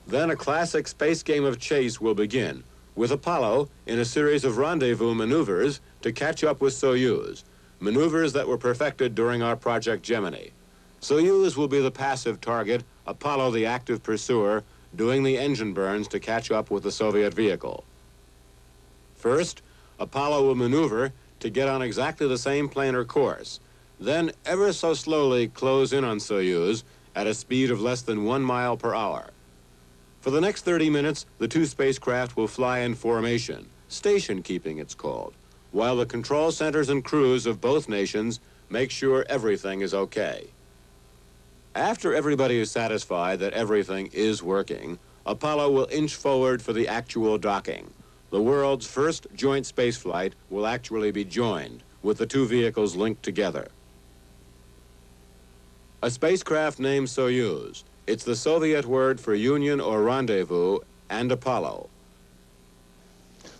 Then a classic space game of chase will begin, with Apollo in a series of rendezvous maneuvers to catch up with Soyuz, maneuvers that were perfected during our Project Gemini. Soyuz will be the passive target, Apollo the active pursuer, doing the engine burns to catch up with the Soviet vehicle. First, Apollo will maneuver to get on exactly the same planar course, then ever so slowly close in on Soyuz at a speed of less than 1 mile per hour. For the next 30 minutes, the two spacecraft will fly in formation, station keeping it's called, while the control centers and crews of both nations make sure everything is okay. After everybody is satisfied that everything is working, Apollo will inch forward for the actual docking. The world's first joint spaceflight will actually be joined, with the two vehicles linked together. A spacecraft named Soyuz. It's the Soviet word for union or rendezvous, and Apollo.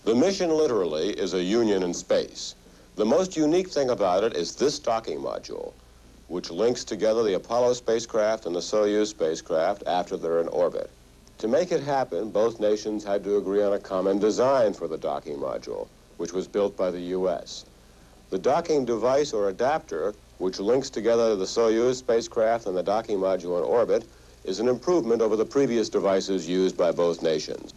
The mission literally is a union in space. The most unique thing about it is this docking module, which links together the Apollo spacecraft and the Soyuz spacecraft after they're in orbit. To make it happen, both nations had to agree on a common design for the docking module, which was built by the U.S. The docking device or adapter, which links together the Soyuz spacecraft and the docking module in orbit, is an improvement over the previous devices used by both nations.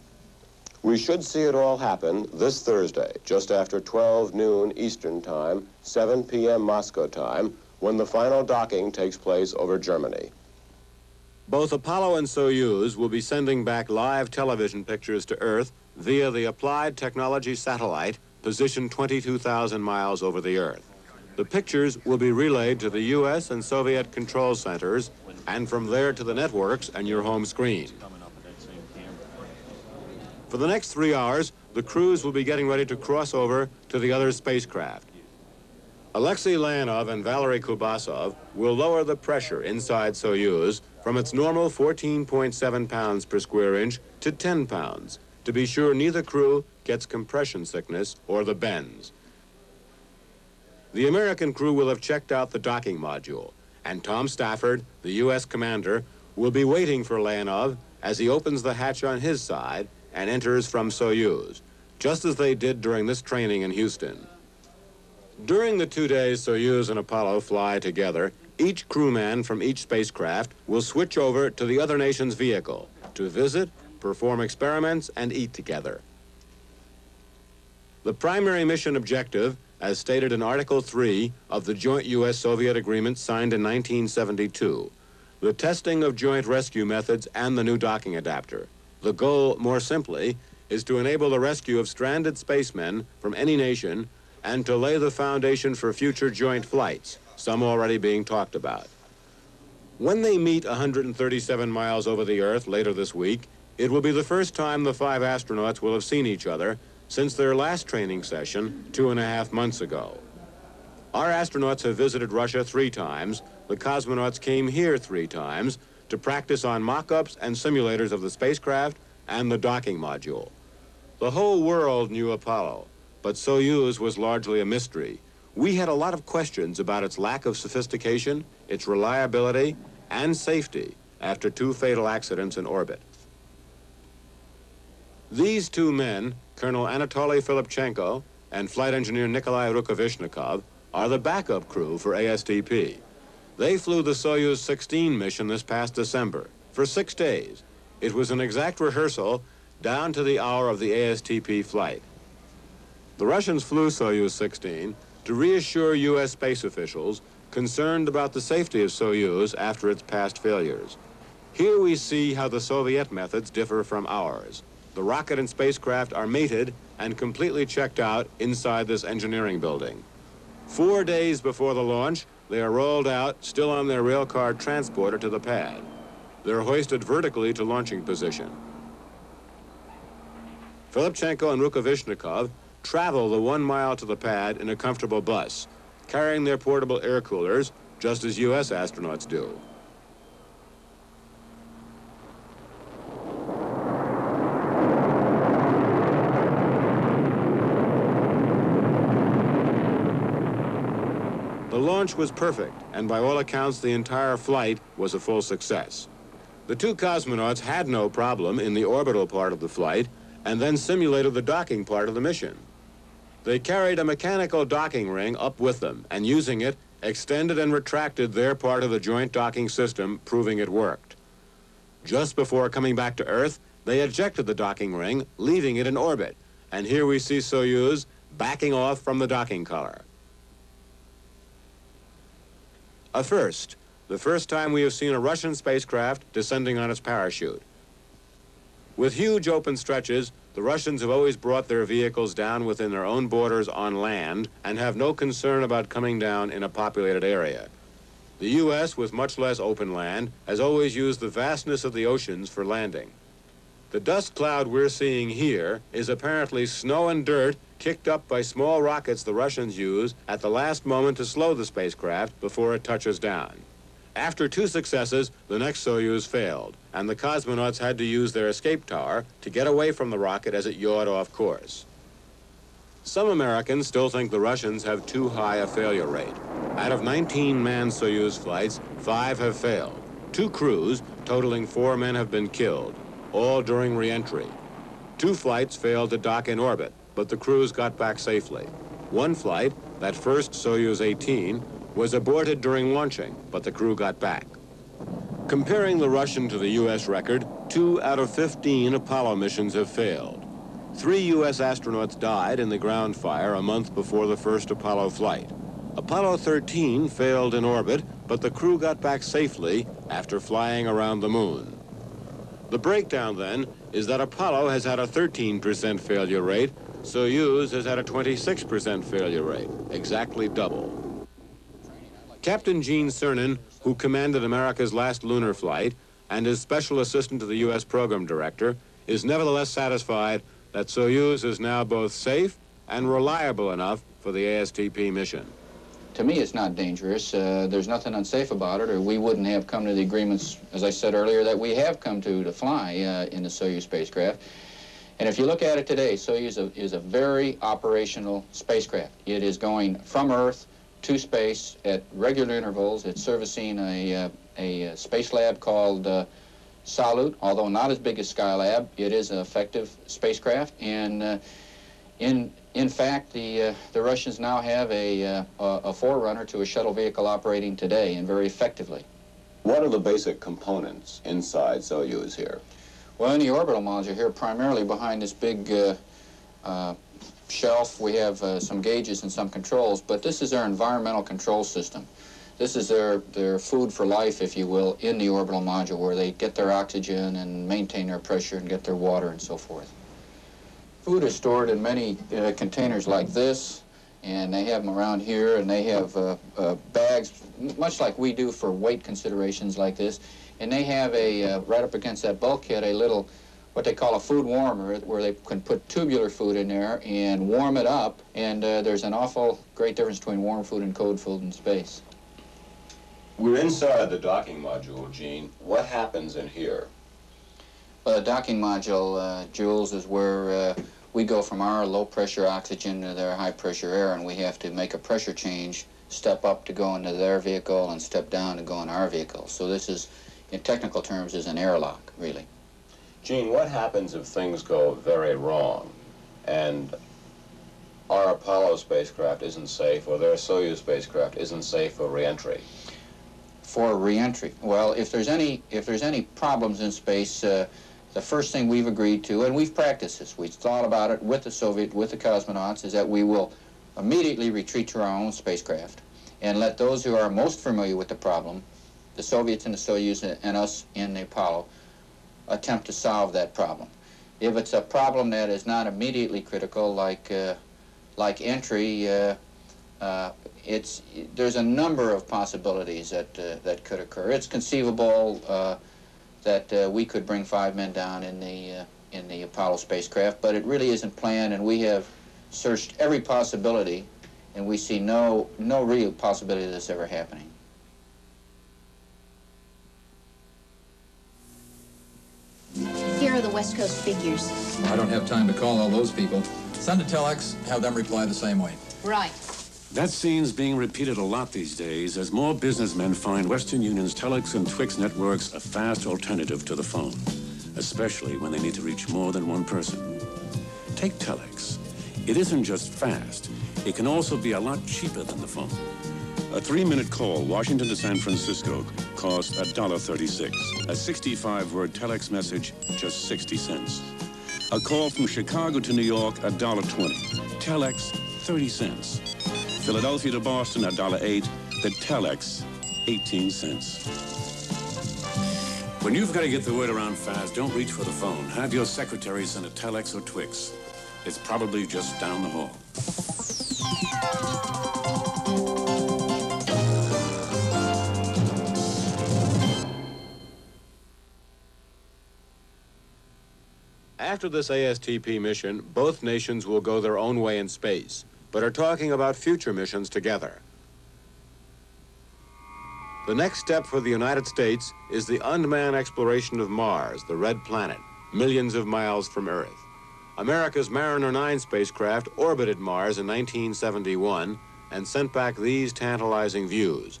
We should see it all happen this Thursday, just after 12 noon Eastern Time, 7 p.m. Moscow time, when the final docking takes place over Germany. Both Apollo and Soyuz will be sending back live television pictures to Earth via the Applied Technology Satellite, positioned 22,000 miles over the Earth. The pictures will be relayed to the U.S. and Soviet control centers, and from there to the networks and your home screen. For the next 3 hours, the crews will be getting ready to cross over to the other spacecraft. Alexei Leonov and Valery Kubasov will lower the pressure inside Soyuz from its normal 14.7 pounds per square inch to 10 pounds, to be sure neither crew gets compression sickness or the bends. The American crew will have checked out the docking module, and Tom Stafford, the U.S. commander, will be waiting for Leonov as he opens the hatch on his side and enters from Soyuz, just as they did during this training in Houston. During the 2 days Soyuz and Apollo fly together, each crewman from each spacecraft will switch over to the other nation's vehicle to visit, perform experiments, and eat together. The primary mission objective, as stated in Article 3 of the joint U.S.-Soviet agreement signed in 1972, the testing of joint rescue methods and the new docking adapter. The goal, more simply, is to enable the rescue of stranded spacemen from any nation and to lay the foundation for future joint flights, some already being talked about. When they meet 137 miles over the Earth later this week, it will be the first time the 5 astronauts will have seen each other since their last training session 2.5 months ago. Our astronauts have visited Russia 3 times, the cosmonauts came here 3 times to practice on mock-ups and simulators of the spacecraft and the docking module. The whole world knew Apollo, but Soyuz was largely a mystery. We had a lot of questions about its lack of sophistication, its reliability, and safety after 2 fatal accidents in orbit. These 2 men, Colonel Anatoly Filipchenko and flight engineer Nikolai Rukavishnikov, are the backup crew for ASTP. They flew the Soyuz 16 mission this past December for 6 days. It was an exact rehearsal down to the hour of the ASTP flight. The Russians flew Soyuz 16 to reassure U.S. space officials concerned about the safety of Soyuz after its past failures. Here we see how the Soviet methods differ from ours. The rocket and spacecraft are mated and completely checked out inside this engineering building. 4 days before the launch, they are rolled out, still on their railcar transporter, to the pad. They're hoisted vertically to launching position. Filipchenko and Rukavishnikov travel the 1 mile to the pad in a comfortable bus, carrying their portable air coolers, just as U.S. astronauts do. The launch was perfect, and by all accounts, the entire flight was a full success. The 2 cosmonauts had no problem in the orbital part of the flight, and then simulated the docking part of the mission. They carried a mechanical docking ring up with them, and using it, extended and retracted their part of the joint docking system, proving it worked. Just before coming back to Earth, they ejected the docking ring, leaving it in orbit, and here we see Soyuz backing off from the docking collar. A first, the first time we have seen a Russian spacecraft descending on its parachute. With huge open stretches, the Russians have always brought their vehicles down within their own borders on land and have no concern about coming down in a populated area. The U.S., with much less open land, has always used the vastness of the oceans for landing. The dust cloud we're seeing here is apparently snow and dirt kicked up by small rockets the Russians use at the last moment to slow the spacecraft before it touches down. After 2 successes, the next Soyuz failed, and the cosmonauts had to use their escape tower to get away from the rocket as it yawed off course. Some Americans still think the Russians have too high a failure rate. Out of 19 manned Soyuz flights, 5 have failed. 2 crews, totaling 4 men, have been killed, all during re-entry. 2 flights failed to dock in orbit, but the crews got back safely. 1 flight, that first Soyuz 18, was aborted during launching, but the crew got back. Comparing the Russian to the U.S. record, 2 out of 15 Apollo missions have failed. 3 U.S. astronauts died in the ground fire a month before the first Apollo flight. Apollo 13 failed in orbit, but the crew got back safely after flying around the moon. The breakdown, then, is that Apollo has had a 13% failure rate, Soyuz has had a 26% failure rate, exactly double. Captain Gene Cernan, who commanded America's last lunar flight and is special assistant to the U.S. program director, is nevertheless satisfied that Soyuz is now both safe and reliable enough for the ASTP mission. To me, it's not dangerous. There's nothing unsafe about it, or we wouldn't have come to the agreements, as I said earlier, that we have come to fly in the Soyuz spacecraft. And if you look at it today, Soyuz is a very operational spacecraft. It is going from Earth to space at regular intervals. It's servicing a space lab called Salyut, although not as big as Skylab. It is an effective spacecraft, and in fact, the Russians now have a forerunner to a shuttle vehicle operating today, and very effectively. What are the basic components inside Soyuz here? Well, in the orbital module here, primarily behind this big shelf, we have some gauges and some controls, but this is their environmental control system. This is their food for life, if you will, in the orbital module, where they get their oxygen and maintain their pressure and get their water and so forth. Food is stored in many containers like this, and they have them around here, and they have bags, much like we do for weight considerations like this, and they have right up against that bulkhead, a little, what they call a food warmer, where they can put tubular food in there and warm it up, and there's an awful great difference between warm food and cold food in space. We're inside the docking module, Gene. What happens in here? Well, the docking module, Jules, is where we go from our low-pressure oxygen to their high-pressure air, and we have to make a pressure change, step up to go into their vehicle and step down to go in our vehicle. So this is, in technical terms, is an airlock, really. Gene, what happens if things go very wrong and our Apollo spacecraft isn't safe or their Soyuz spacecraft isn't safe for re-entry? For re-entry, well, if there's any problems in space, the first thing we've agreed to, and we've practiced this, we've thought about it with the cosmonauts, is that we will immediately retreat to our own spacecraft and let those who are most familiar with the problem, the Soviets in the Soyuz and us in the Apollo, attempt to solve that problem. If it's a problem that is not immediately critical, like entry, there's a number of possibilities that could occur. It's conceivable that we could bring 5 men down in the Apollo spacecraft, but it really isn't planned, and we have searched every possibility, and we see no real possibility of this ever happening. Here are the West Coast figures. I don't have time to call all those people. Send to telex, have them reply the same way. Right. That scene's being repeated a lot these days as more businessmen find Western Union's telex and Twix networks a fast alternative to the phone, especially when they need to reach more than one person. Take telex. It isn't just fast. It can also be a lot cheaper than the phone. A 3-minute call, Washington to San Francisco, costs $1.36. A 65-word telex message, just 60 cents. A call from Chicago to New York, $1.20. Telex, 30 cents. Philadelphia to Boston, $1.08. The telex, 18 cents. When you've got to get the word around fast, don't reach for the phone. Have your secretary send a telex or Twix. It's probably just down the hall. After this ASTP mission, both nations will go their own way in space, but are talking about future missions together. The next step for the United States is the unmanned exploration of Mars, the red planet, millions of miles from Earth. America's Mariner 9 spacecraft orbited Mars in 1971 and sent back these tantalizing views.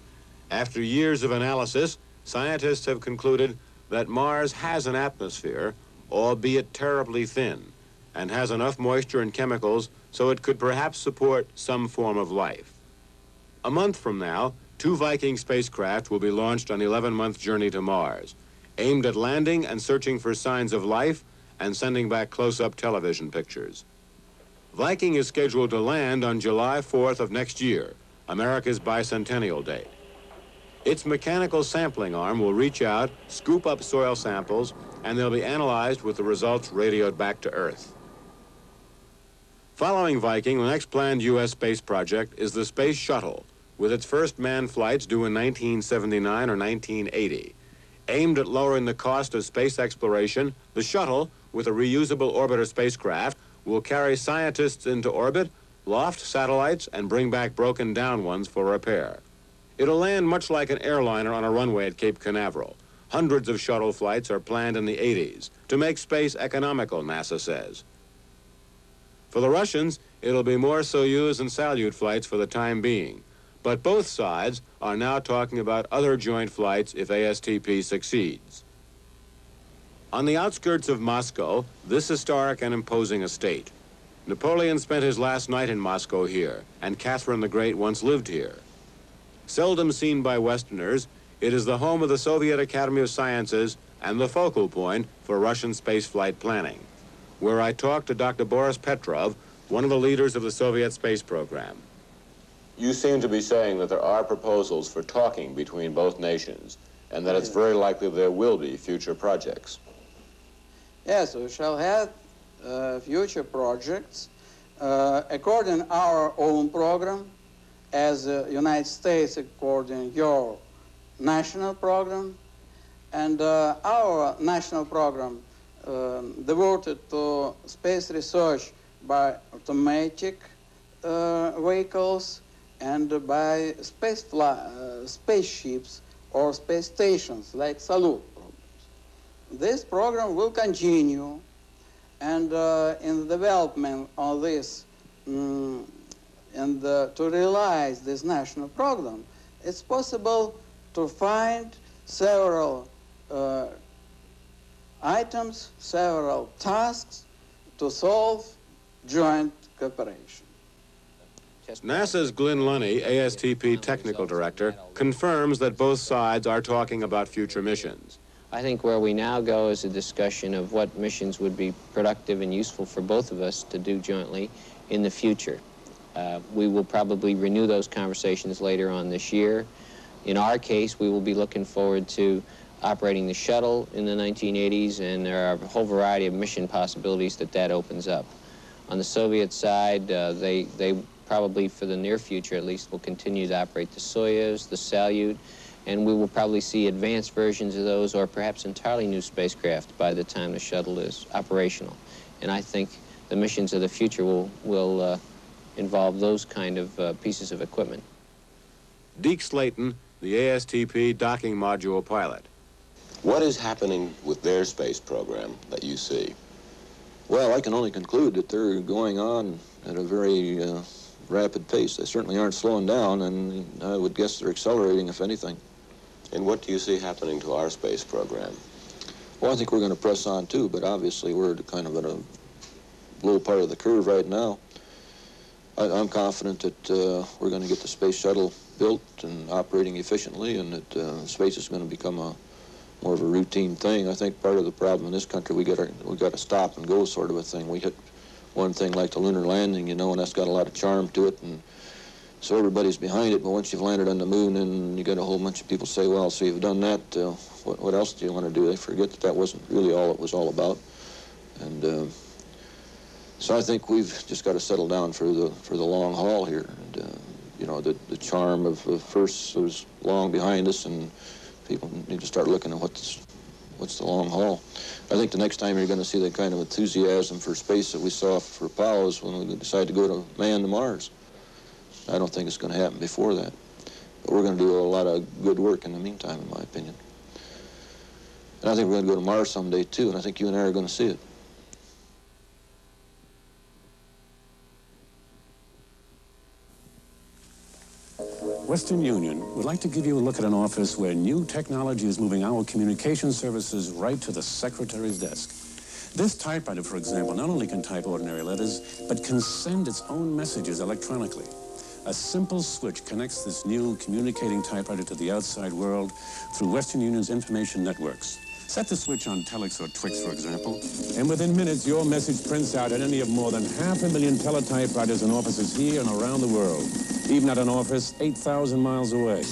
After years of analysis, scientists have concluded that Mars has an atmosphere, albeit terribly thin, and has enough moisture and chemicals so it could perhaps support some form of life. A month from now, 2 Viking spacecraft will be launched on an 11-month journey to Mars, aimed at landing and searching for signs of life and sending back close-up television pictures. Viking is scheduled to land on July 4th of next year, America's bicentennial date. Its mechanical sampling arm will reach out, scoop up soil samples, and they'll be analyzed with the results radioed back to Earth. Following Viking, the next planned U.S. space project is the Space Shuttle, with its first manned flights due in 1979 or 1980. Aimed at lowering the cost of space exploration, the shuttle, with a reusable orbiter spacecraft, will carry scientists into orbit, loft satellites, and bring back broken down ones for repair. It'll land much like an airliner on a runway at Cape Canaveral. Hundreds of shuttle flights are planned in the 80s to make space economical, NASA says. For the Russians, it'll be more Soyuz and Salyut flights for the time being. But both sides are now talking about other joint flights if ASTP succeeds. On the outskirts of Moscow, this historic and imposing estate. Napoleon spent his last night in Moscow here, and Catherine the Great once lived here. Seldom seen by Westerners, it is the home of the Soviet Academy of Sciences and the focal point for Russian spaceflight planning, where I talked to Dr. Boris Petrov, one of the leaders of the Soviet space program. You seem to be saying that there are proposals for talking between both nations, and that it's very likely there will be future projects. Yes, we shall have future projects according to our own program, as United States according to your national program, and our national program devoted to space research by automatic vehicles and by spaceships or space stations like Salyut programs. This program will continue, and in the development of this and to realize this national program, it's possible to find several items, several tasks to solve joint cooperation. NASA's Glyn Lunny, ASTP Technical Director, confirms that both sides are talking about future missions. I think where we now go is a discussion of what missions would be productive and useful for both of us to do jointly in the future. We will probably renew those conversations later on this year. In our case, we will be looking forward to operating the shuttle in the 1980s, and there are a whole variety of mission possibilities that opens up. On the Soviet side, they probably, for the near future at least, will continue to operate the Soyuz, the Salyut, and we will probably see advanced versions of those or perhaps entirely new spacecraft by the time the shuttle is operational. And I think the missions of the future will involve those kind of pieces of equipment. Deke Slayton, the ASTP docking module pilot. What is happening with their space program that you see? Well, I can only conclude that they're going on at a very rapid pace. They certainly aren't slowing down, and I would guess they're accelerating, if anything. And what do you see happening to our space program? Well, I think we're going to press on, too, but obviously we're kind of at a low part of the curve right now. I'm confident that we're going to get the space shuttle built and operating efficiently, and that space is going to become more of a routine thing. I think part of the problem in this country, we got to stop and go sort of a thing. We hit one thing like the lunar landing, you know, and that's got a lot of charm to it, and so everybody's behind it. But once you've landed on the moon, and you got a whole bunch of people say, well, so you've done that, what else do you want to do? They forget that wasn't really all it was all about. And so I think we've just got to settle down for the long haul here. And you know, the charm of first was long behind us, and people need to start looking at what's the long haul. I think the next time you're going to see the kind of enthusiasm for space that we saw for Apollo is when we decide to go to man to Mars. I don't think it's going to happen before that. But we're going to do a lot of good work in the meantime, in my opinion. And I think we're going to go to Mars someday, too, and I think you and I are going to see it. Western Union would like to give you a look at an office where new technology is moving our communication services right to the secretary's desk. This typewriter, for example, not only can type ordinary letters, but can send its own messages electronically. A simple switch connects this new communicating typewriter to the outside world through Western Union's information networks. Set the switch on Telex or Twix, for example, and within minutes, your message prints out at any of more than 500,000 teletypewriters in offices here and around the world, even at an office 8,000 miles away.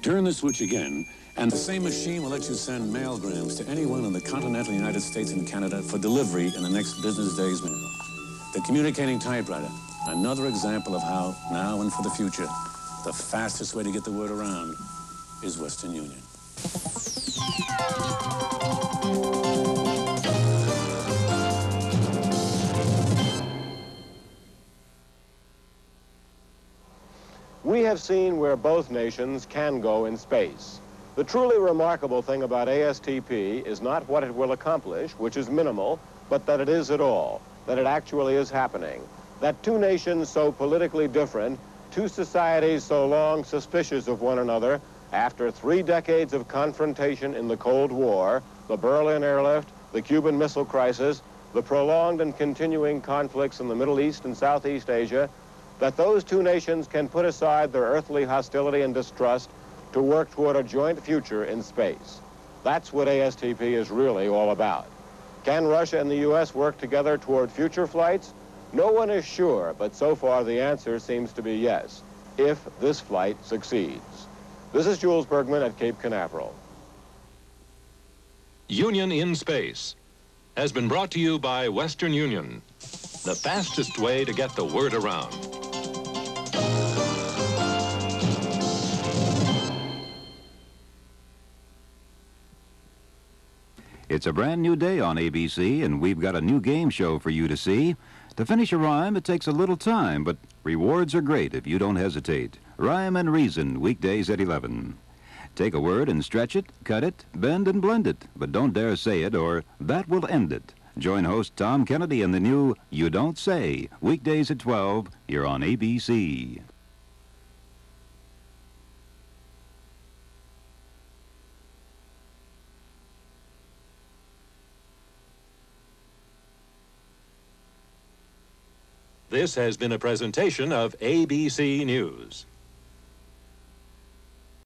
Turn the switch again, and the same machine will let you send mailgrams to anyone in the continental United States and Canada for delivery in the next business day's mail. The communicating typewriter, another example of how, now and for the future, the fastest way to get the word around is Western Union. We have seen where both nations can go in space. The truly remarkable thing about ASTP is not what it will accomplish, which is minimal, but that it is at all, that it actually is happening. That two nations so politically different, two societies so long suspicious of one another, after 3 decades of confrontation in the Cold War, the Berlin airlift, the Cuban Missile Crisis, the prolonged and continuing conflicts in the Middle East and Southeast Asia, that those two nations can put aside their earthly hostility and distrust to work toward a joint future in space. That's what ASTP is really all about. Can Russia and the U.S. work together toward future flights? No one is sure, but so far the answer seems to be yes, if this flight succeeds. This is Jules Bergman at Cape Canaveral. Union in Space has been brought to you by Western Union, the fastest way to get the word around. It's a brand new day on ABC, and we've got a new game show for you to see. To finish a rhyme, it takes a little time, but rewards are great if you don't hesitate. Rhyme and Reason, weekdays at 11. Take a word and stretch it, cut it, bend and blend it, but don't dare say it or that will end it. Join host Tom Kennedy in the new You Don't Say, weekdays at 12, here on ABC. This has been a presentation of ABC News.